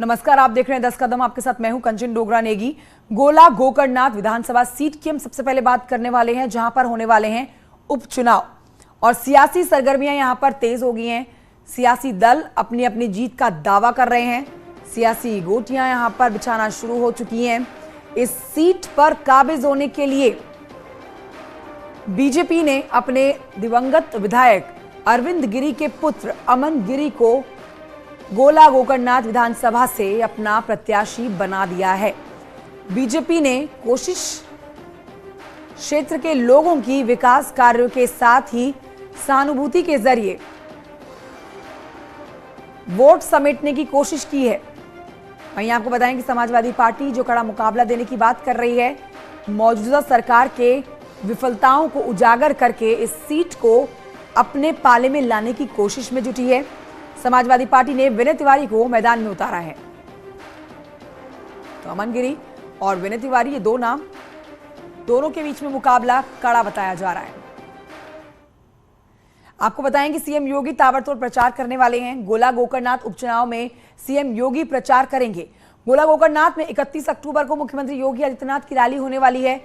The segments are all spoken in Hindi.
नमस्कार, आप देख रहे हैं 10 कदम। आपके साथ मैं हूं कंचन डोगरा नेगी। गोला गोकर्णनाथ विधानसभा सीट की हम सबसे पहले बात करने वाले हैं, जहां पर होने वाले हैं उपचुनाव और सियासी सरगर्मियां यहां पर तेज हो गई हैं। सियासी दल अपनी अपनी जीत का दावा कर रहे हैं। सियासी गोटियां यहां पर बिछाना शुरू हो चुकी हैं। इस सीट पर काबिज होने के लिए बीजेपी ने अपने दिवंगत विधायक अरविंद गिरी के पुत्र अमन गिरी को गोला गोकर्णनाथ विधानसभा से अपना प्रत्याशी बना दिया है। बीजेपी ने कोशिश क्षेत्र के लोगों की विकास कार्यों के साथ ही सहानुभूति के जरिए वोट समेटने की कोशिश की है। वहीं आपको बताएं कि समाजवादी पार्टी जो कड़ा मुकाबला देने की बात कर रही है, मौजूदा सरकार के विफलताओं को उजागर करके इस सीट को अपने पाले में लाने की कोशिश में जुटी है। समाजवादी पार्टी ने विनय तिवारी को मैदान में उतारा है। तो अमन गिरी और विनय तिवारी, ये दो नाम, दोनों के बीच में मुकाबला कड़ा बताया जा रहा है। आपको बताएं कि सीएम योगी ताबड़तोड़ प्रचार करने वाले हैं। गोला गोकर्णनाथ उपचुनाव में सीएम योगी प्रचार करेंगे। गोला गोकर्णनाथ में 31 अक्टूबर को मुख्यमंत्री योगी आदित्यनाथ की रैली होने वाली है।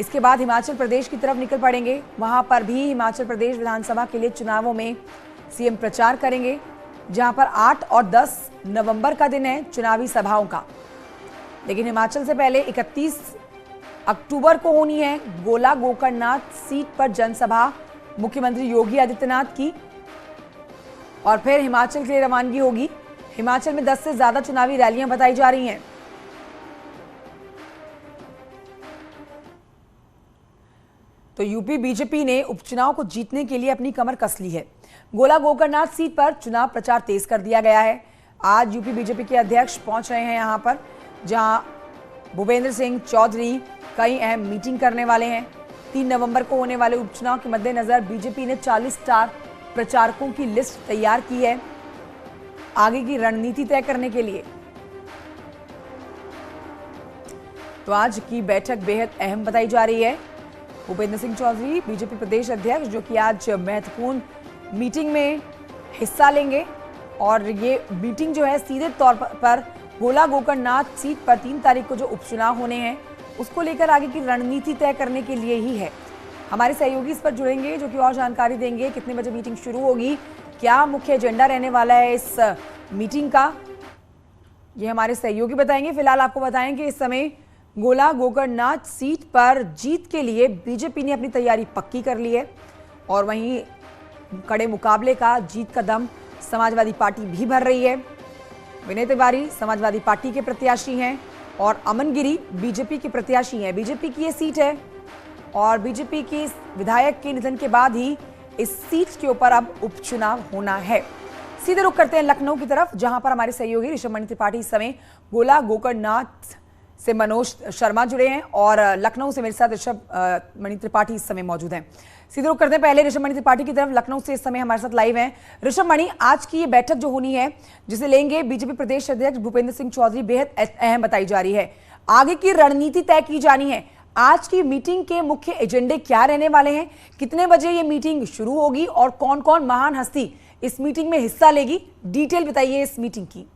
इसके बाद हिमाचल प्रदेश की तरफ निकल पड़ेंगे। वहां पर भी हिमाचल प्रदेश विधानसभा के लिए चुनावों में सीएम प्रचार करेंगे, जहां पर 8 और 10 नवंबर का दिन है चुनावी सभाओं का। लेकिन हिमाचल से पहले 31 अक्टूबर को होनी है गोला गोकर्णनाथ सीट पर जनसभा मुख्यमंत्री योगी आदित्यनाथ की, और फिर हिमाचल के लिए रवानगी होगी। हिमाचल में 10 से ज्यादा चुनावी रैलियां बताई जा रही हैं। तो यूपी बीजेपी ने उपचुनाव को जीतने के लिए अपनी कमर कस ली है। गोला गोकर्णनाथ सीट पर चुनाव प्रचार तेज कर दिया गया है। आज यूपी बीजेपी के अध्यक्ष पहुंच रहे हैं यहां पर, जहां भूपेंद्र सिंह चौधरी कई अहम मीटिंग करने वाले हैं। 3 नवंबर को होने वाले उपचुनाव के मद्देनजर बीजेपी ने 40 स्टार प्रचारकों की लिस्ट तैयार की है आगे की रणनीति तय करने के लिए। तो आज की बैठक बेहद अहम बताई जा रही है। भूपेंद्र सिंह चौधरी बीजेपी प्रदेश अध्यक्ष, जो कि आज महत्वपूर्ण मीटिंग में हिस्सा लेंगे, और ये मीटिंग जो है सीधे तौर पर गोला गोकर्णनाथ सीट पर 3 तारीख को जो उपचुनाव होने हैं उसको लेकर आगे की रणनीति तय करने के लिए ही है। हमारे सहयोगी इस पर जुड़ेंगे, जो कि और जानकारी देंगे। कितने बजे मीटिंग शुरू होगी, क्या मुख्य एजेंडा रहने वाला है इस मीटिंग का, ये हमारे सहयोगी बताएंगे। फिलहाल आपको बताएं कि इस समय गोला गोकर्णनाथ सीट पर जीत के लिए बीजेपी ने अपनी तैयारी पक्की कर ली है, और वहीं कड़े मुकाबले का जीत का दम समाजवादी पार्टी भी भर रही है। विनय तिवारी समाजवादी पार्टी के प्रत्याशी हैं और अमन गिरी बीजेपी के प्रत्याशी हैं। बीजेपी की ये सीट है और बीजेपी की विधायक के निधन के बाद ही इस सीट के ऊपर अब उपचुनाव होना है। सीधे रुख करते हैं लखनऊ की तरफ, जहां पर हमारे सहयोगी ऋषभ मणि त्रिपाठी इस समय गोला गोकर्णनाथ से मनोज शर्मा जुड़े हैं, और लखनऊ से मेरे साथ ऋषभ मणि त्रिपाठी इस समय मौजूद हैं। सीधे रुख करते हैं पहले ऋषभ मणि त्रिपाठी की तरफ। लखनऊ से इस समय हमारे साथ लाइव हैं ऋषभ मणि। आज की ये बैठक जो होनी है, जिसे लेंगे बीजेपी प्रदेश अध्यक्ष भूपेंद्र सिंह चौधरी, बेहद अहम बताई जा रही है। आगे की रणनीति तय की जानी है। आज की मीटिंग के मुख्य एजेंडे क्या रहने वाले हैं, कितने बजे ये मीटिंग शुरू होगी, और कौन कौन महान हस्ती इस मीटिंग में हिस्सा लेगी, डिटेल बताइए इस मीटिंग की।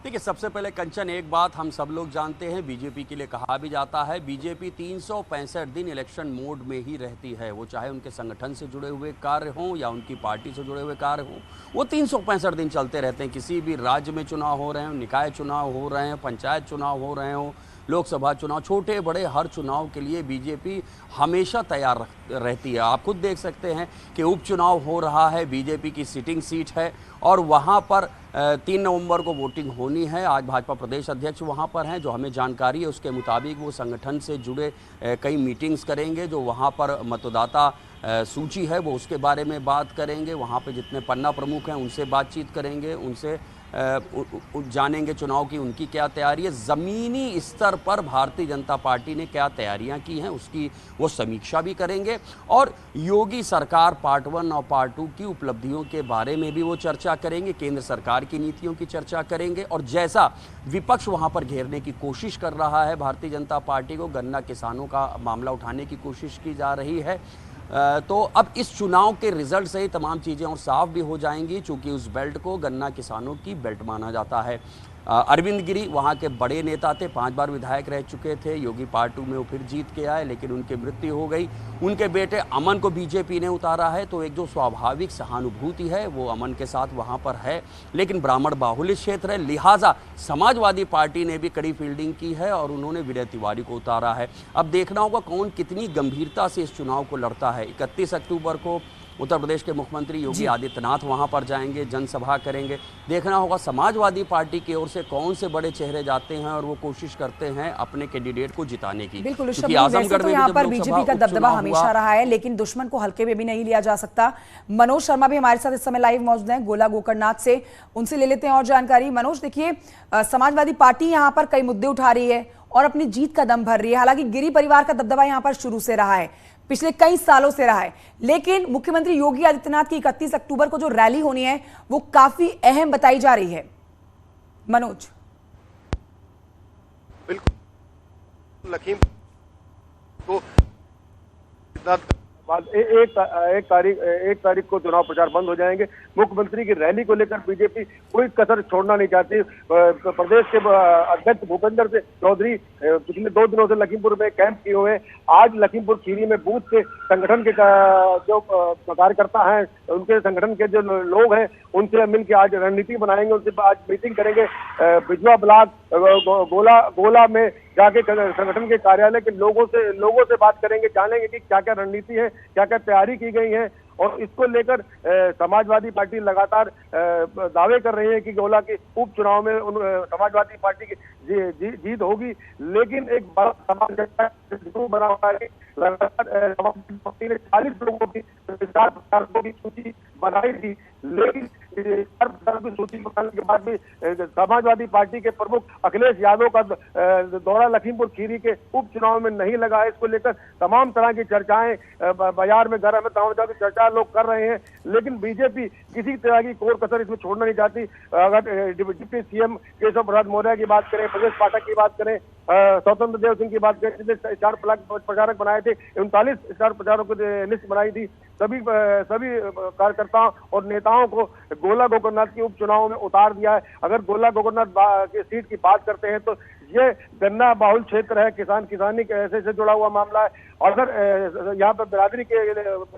देखिए, सबसे पहले कंचन एक बात हम सब लोग जानते हैं, बीजेपी के लिए कहा भी जाता है बीजेपी 365 दिन इलेक्शन मोड में ही रहती है। वो चाहे उनके संगठन से जुड़े हुए कार्य हों या उनकी पार्टी से जुड़े हुए कार्य हों, वो 365 दिन चलते रहते हैं। किसी भी राज्य में चुनाव हो रहे हों, निकाय चुनाव हो रहे हैं, पंचायत चुनाव हो रहे हों, लोकसभा चुनाव, छोटे बड़े हर चुनाव के लिए बीजेपी हमेशा तैयार रहती है। आप खुद देख सकते हैं कि उपचुनाव हो रहा है, बीजेपी की सिटिंग सीट है, और वहाँ पर 3 नवंबर को वोटिंग होनी है। आज भाजपा प्रदेश अध्यक्ष वहाँ पर हैं, जो हमें जानकारी है उसके मुताबिक वो संगठन से जुड़े कई मीटिंग्स करेंगे। जो वहाँ पर मतदाता सूची है वो उसके बारे में बात करेंगे। वहाँ पे जितने पन्ना प्रमुख हैं उनसे बातचीत करेंगे, उनसे जानेंगे चुनाव की उनकी क्या तैयारी है, ज़मीनी स्तर पर भारतीय जनता पार्टी ने क्या तैयारियां की हैं उसकी वो समीक्षा भी करेंगे, और योगी सरकार पार्ट 1 और पार्ट 2 की उपलब्धियों के बारे में भी वो चर्चा करेंगे, केंद्र सरकार की नीतियों की चर्चा करेंगे। और जैसा विपक्ष वहां पर घेरने की कोशिश कर रहा है भारतीय जनता पार्टी को, गन्ना किसानों का मामला उठाने की कोशिश की जा रही है, तो अब इस चुनाव के रिजल्ट से ही तमाम चीज़ें और साफ भी हो जाएंगी, चूंकि उस बेल्ट को गन्ना किसानों की बेल्ट माना जाता है। अरविंद गिरी वहाँ के बड़े नेता थे, 5 बार विधायक रह चुके थे। योगी पार्ट 2 में वो फिर जीत के आए, लेकिन उनकी मृत्यु हो गई। उनके बेटे अमन को बीजेपी ने उतारा है, तो एक जो स्वाभाविक सहानुभूति है वो अमन के साथ वहाँ पर है। लेकिन ब्राह्मण बाहुल्य क्षेत्र है, लिहाजा समाजवादी पार्टी ने भी कड़ी फील्डिंग की है और उन्होंने विनय तिवारी को उतारा है। अब देखना होगा कौन कितनी गंभीरता से इस चुनाव को लड़ता है। 31 अक्टूबर को उत्तर प्रदेश के मुख्यमंत्री योगी आदित्यनाथ वहां पर जाएंगे, जनसभा करेंगे। देखना होगा समाजवादी पार्टी की ओर से कौन से बड़े चेहरे जाते हैं और वो कोशिश करते हैं अपने कैंडिडेट को जिताने की। बिल्कुल, वैसे तो यहाँ पर बीजेपी का दबदबा हमेशा रहा है, लेकिन दुश्मन को हल्के में भी नहीं लिया जा सकता। मनोज शर्मा भी हमारे साथ इस समय लाइव मौजूद हैं गोला गोकर्णनाथ से, उनसे ले लेते हैं और जानकारी। मनोज, देखिए समाजवादी पार्टी यहाँ पर कई मुद्दे उठा रही है और अपनी जीत का दम भर रही है। हालांकि गिरी परिवार का दबदबा यहाँ पर शुरू से रहा है, पिछले कई सालों से रहा है, लेकिन मुख्यमंत्री योगी आदित्यनाथ की 31 अक्टूबर को जो रैली होनी है वो काफी अहम बताई जा रही है। मनोज। बिल्कुल, लखीमपुर को बाद एक तारीख को चुनाव प्रचार बंद हो जाएंगे। मुख्यमंत्री की रैली को लेकर बीजेपी कोई कसर छोड़ना नहीं चाहती। प्रदेश के अध्यक्ष भूपेंद्र सिंह चौधरी पिछले 2 दिनों से लखीमपुर में कैंप किए हुए। आज लखीमपुर खीरी में बूथ के संगठन के जो कार्यकर्ता हैं, उनके संगठन के जो लोग हैं, उनसे मिलकर आज रणनीति बनाएंगे, उनसे आज मीटिंग करेंगे। बिजवा ब्लॉक गोला में जाके संगठन के कार्यालय के लोगों से बात करेंगे, जानेंगे कि क्या क्या रणनीति है, क्या क्या तैयारी की गई है। और इसको लेकर समाजवादी पार्टी लगातार दावे कर रही है कि गोला के उपचुनाव में समाजवादी पार्टी की जीत होगी। लेकिन एक बड़ा सवाल बना हुआ है, लगातार समाजवादी पार्टी ने 40 लोगों की सूची बनाई थी, लेकिन की सूची बनाने के बाद भी समाजवादी पार्टी के प्रमुख अखिलेश यादव का दौरा लखीमपुर खीरी के उपचुनाव में नहीं लगा। इसको लेकर तमाम तरह की चर्चाएं बाजार में गर्म है, तमाम तरह की चर्चा लोग कर रहे हैं, लेकिन बीजेपी किसी तरह की कोर कसर इसमें छोड़ना नहीं चाहती। अगर डिप्टी सीएम केशव प्रसाद मौर्य की बात करें, ब्रजेश पाठक की बात करें, स्वतंत्र देव सिंह की बात करें, जिसने स्टार प्रचारक बनाए थे, 39 स्टार प्रचारकों की लिस्ट बनाई थी। सभी कार्यकर्ताओं और नेताओं को गोला गोकर्णनाथ के उपचुनाव में उतार दिया है। अगर गोला गोकर्णनाथ की सीट की बात करते हैं तो ये गन्ना बाहुल क्षेत्र है, किसानी के ऐसे से जुड़ा हुआ मामला है। अगर यहाँ पर बिरादरी के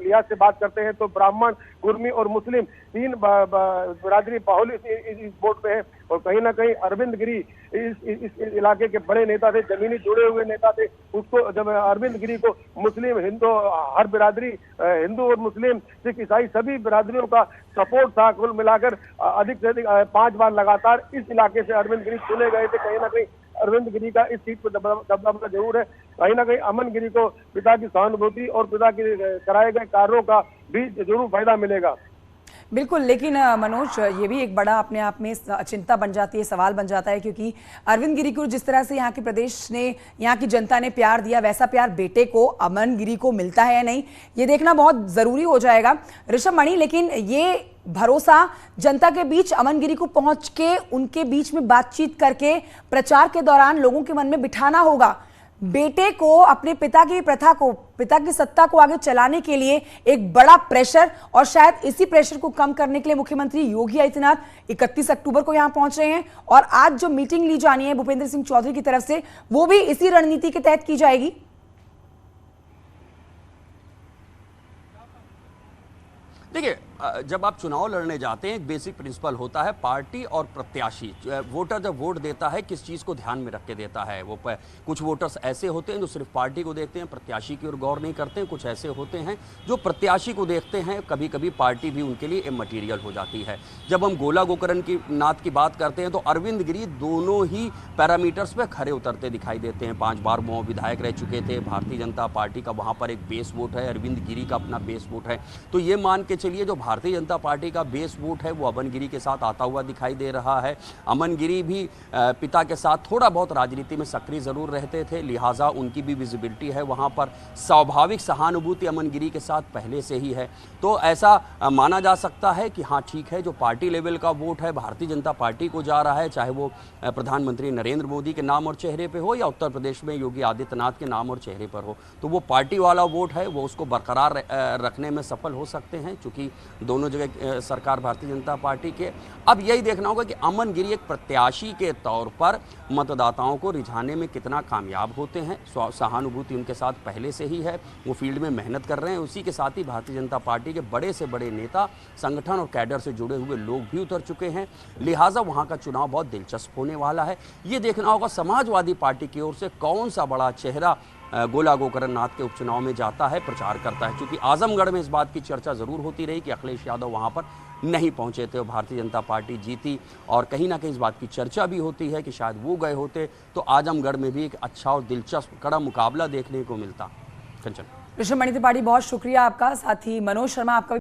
लिहाज से बात करते हैं तो ब्राह्मण, कुर्मी और मुस्लिम 3 बिरादरी बाहुल इस बोर्ड पे है। और कहीं ना कहीं अरविंद गिरी इस इलाके के बड़े नेता थे, जमीनी जुड़े हुए नेता थे। उसको जब अरविंद गिरी को मुस्लिम, हिंदू, हर बिरादरी, हिंदू और मुस्लिम, सिख, ईसाई सभी बिरादरियों का सपोर्ट था। कुल मिलाकर अधिक से अधिक 5 बार लगातार इस इलाके से अरविंद गिरी चुने गए थे। कहीं ना कहीं अरविंद गिरी का इस सीट पर दबदबा जरूर है। कहीं ना कहीं अमन गिरी को पिता की सहानुभूति और पिता के कराए गए कार्यों का भी जरूर फायदा मिलेगा। बिल्कुल, लेकिन मनोज, ये भी एक बड़ा अपने आप में चिंता बन जाती है, सवाल बन जाता है, क्योंकि अरविंद गिरी को जिस तरह से यहाँ के प्रदेश ने, यहाँ की जनता ने प्यार दिया, वैसा प्यार बेटे को, अमन गिरी को मिलता है या नहीं, ये देखना बहुत जरूरी हो जाएगा। ऋषभ मणि, लेकिन ये भरोसा जनता के बीच अमन गिरी को पहुंच के उनके बीच में बातचीत करके प्रचार के दौरान लोगों के मन में बिठाना होगा। बेटे को, अपने पिता की प्रथा को, पिता की सत्ता को आगे चलाने के लिए एक बड़ा प्रेशर, और शायद इसी प्रेशर को कम करने के लिए मुख्यमंत्री योगी आदित्यनाथ 31 अक्टूबर को यहां पहुंच रहे हैं। और आज जो मीटिंग ली जानी है भूपेंद्र सिंह चौधरी की तरफ से, वो भी इसी रणनीति के तहत की जाएगी। देखिए, जब आप चुनाव लड़ने जाते हैं एक बेसिक प्रिंसिपल होता है, पार्टी और प्रत्याशी। वोटर जब वोट देता है किस चीज़ को ध्यान में रख के देता है। वो कुछ वोटर्स ऐसे होते हैं जो सिर्फ पार्टी को देखते हैं, प्रत्याशी की ओर गौर नहीं करते हैं। कुछ ऐसे होते हैं जो प्रत्याशी को देखते हैं, कभी कभी पार्टी भी उनके लिए इमटीरियल हो जाती है। जब हम गोला गोकर्णनाथ की बात करते हैं तो अरविंद गिरी दोनों ही पैरामीटर्स पर खरे उतरते दिखाई देते हैं। 5 बार वो विधायक रह चुके थे। भारतीय जनता पार्टी का वहाँ पर एक बेस वोट है, अरविंद गिरी का अपना बेस वोट है। तो ये मान के चलिए जो भारतीय जनता पार्टी का बेस वोट है वो अमन गिरी के साथ आता हुआ दिखाई दे रहा है। अमन गिरी भी पिता के साथ थोड़ा बहुत राजनीति में सक्रिय जरूर रहते थे, लिहाजा उनकी भी विजिबिलिटी है वहां पर। स्वाभाविक सहानुभूति अमन गिरी के साथ पहले से ही है, तो ऐसा माना जा सकता है कि हाँ ठीक है, जो पार्टी लेवल का वोट है भारतीय जनता पार्टी को जा रहा है, चाहे वो प्रधानमंत्री नरेंद्र मोदी के नाम और चेहरे पे हो या उत्तर प्रदेश में योगी आदित्यनाथ के नाम और चेहरे पर हो, तो वो पार्टी वाला वोट है वो उसको बरकरार रखने में सफल हो सकते हैं, क्योंकि दोनों जगह सरकार भारतीय जनता पार्टी के। अब यही देखना होगा कि अमन गिरी एक प्रत्याशी के तौर पर मतदाताओं को रिझाने में कितना कामयाब होते हैं। सहानुभूति उनके साथ पहले से ही है, वो फील्ड में मेहनत कर रहे हैं। उसी के साथ ही भारतीय जनता पार्टी के बड़े से बड़े नेता, संगठन और कैडर से जुड़े हुए लोग भी उतर चुके हैं, लिहाजा वहां का चुनाव बहुत दिलचस्प होने वाला है। ये देखना होगा समाजवादी पार्टी की ओर से कौन सा बड़ा चेहरा गोला गोकरण नाथ के उपचुनाव में जाता है, प्रचार करता है। क्योंकि आजमगढ़ में इस बात की चर्चा जरूर होती रही कि अखिलेश यादव वहां पर नहीं पहुंचे थे और भारतीय जनता पार्टी जीती, और कहीं ना कहीं इस बात की चर्चा भी होती है कि शायद वो गए होते तो आजमगढ़ में भी एक अच्छा और दिलचस्प कड़ा मुकाबला देखने को मिलता। कंचन। ऋषभ मणि त्रिपाठी, बहुत शुक्रिया आपका। साथ ही मनोज शर्मा, आपका